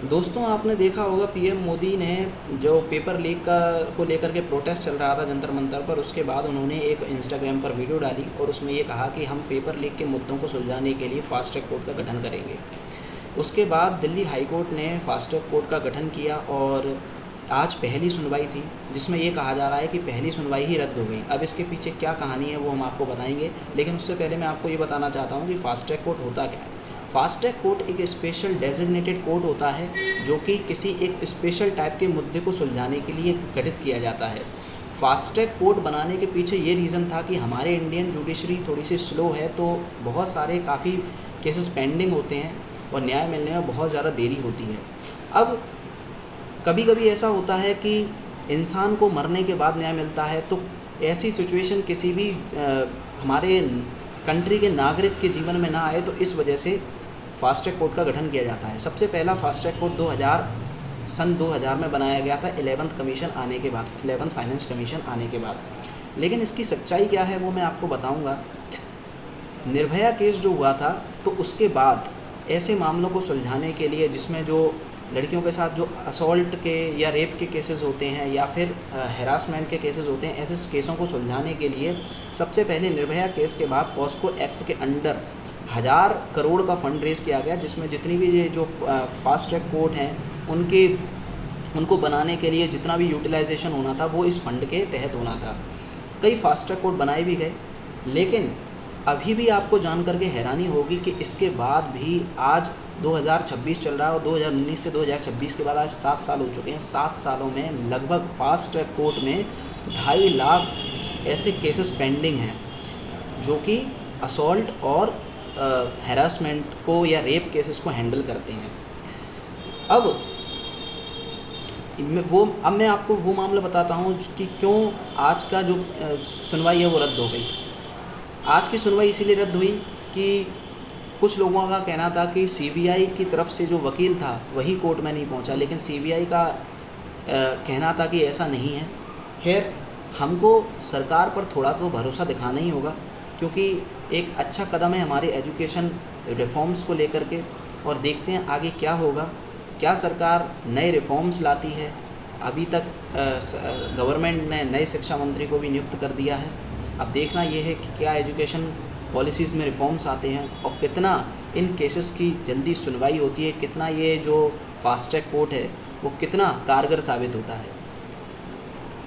दोस्तों, आपने देखा होगा पीएम मोदी ने जो पेपर लीक का को लेकर के प्रोटेस्ट चल रहा था जंतर मंतर पर, उसके बाद उन्होंने एक इंस्टाग्राम पर वीडियो डाली और उसमें ये कहा कि हम पेपर लीक के मुद्दों को सुलझाने के लिए फास्ट ट्रैक कोर्ट का गठन करेंगे। उसके बाद दिल्ली हाई कोर्ट ने फास्ट ट्रैक कोर्ट का गठन किया और आज पहली सुनवाई थी, जिसमें ये कहा जा रहा है कि पहली सुनवाई ही रद्द हो गई। अब इसके पीछे क्या कहानी है वो हम आपको बताएंगे, लेकिन उससे पहले मैं आपको ये बताना चाहता हूँ कि फास्ट ट्रैक कोर्ट होता क्या है। फास्ट ट्रैक कोर्ट एक स्पेशल डेजिग्नेटेड कोर्ट होता है जो कि किसी एक स्पेशल टाइप के मुद्दे को सुलझाने के लिए गठित किया जाता है। फास्ट ट्रैक कोर्ट बनाने के पीछे ये रीज़न था कि हमारे इंडियन जुडिशरी थोड़ी सी स्लो है, तो बहुत सारे काफ़ी केसेस पेंडिंग होते हैं और न्याय मिलने में बहुत ज़्यादा देरी होती है। अब कभी कभी ऐसा होता है कि इंसान को मरने के बाद न्याय मिलता है, तो ऐसी सिचुएशन किसी भी हमारे कंट्री के नागरिक के जीवन में ना आए, तो इस वजह से फास्ट ट्रैक कोर्ट का गठन किया जाता है। सबसे पहला फास्ट ट्रैक कोर्ट सन 2000 में बनाया गया था, 11th कमीशन आने के बाद, 11th फाइनेंस कमीशन आने के बाद। लेकिन इसकी सच्चाई क्या है वो मैं आपको बताऊंगा। निर्भया केस जो हुआ था, तो उसके बाद ऐसे मामलों को सुलझाने के लिए जिसमें जो लड़कियों के साथ जो असॉल्ट के या रेप के केसेस होते हैं या फिर हैरासमेंट के केसेस होते हैं, ऐसे केसों को सुलझाने के लिए सबसे पहले निर्भया केस के बाद पॉस्को एक्ट के अंडर 1000 करोड़ का फंड रेज किया गया, जिसमें जितनी भी ये जो फास्ट ट्रैक कोर्ट हैं उनको बनाने के लिए जितना भी यूटिलाइजेशन होना था वो इस फंड के तहत होना था। कई फास्ट ट्रैक कोर्ट बनाए भी गए, लेकिन अभी भी आपको जान करके हैरानी होगी कि इसके बाद भी आज 2026 चल रहा है और 2019 से 2026 के बाद आज 7 साल हो चुके हैं। 7 सालों में लगभग फास्ट ट्रैक कोर्ट में 2.5 लाख ऐसे केसेस पेंडिंग हैं जो कि असॉल्ट और हैरासमेंट को या रेप केसेस को हैंडल करते हैं। अब मैं आपको वो मामला बताता हूँ कि क्यों आज का जो सुनवाई है वो रद्द हो गई। आज की सुनवाई इसीलिए रद्द हुई कि कुछ लोगों का कहना था कि सीबीआई की तरफ से जो वकील था वही कोर्ट में नहीं पहुंचा, लेकिन सीबीआई का कहना था कि ऐसा नहीं है। खैर, हमको सरकार पर थोड़ा सा भरोसा दिखाना ही होगा, क्योंकि एक अच्छा कदम है हमारे एजुकेशन रिफॉर्म्स को लेकर के, और देखते हैं आगे क्या होगा। क्या सरकार नए रिफॉर्म्स लाती है। अभी तक गवर्नमेंट ने नए शिक्षा मंत्री को भी नियुक्त कर दिया है। अब देखना ये है कि क्या एजुकेशन पॉलिसीज़ में रिफॉर्म्स आते हैं और कितना इन केसेस की जल्दी सुनवाई होती है, कितना ये जो फास्ट ट्रैक कोर्ट है वो कितना कारगर साबित होता है।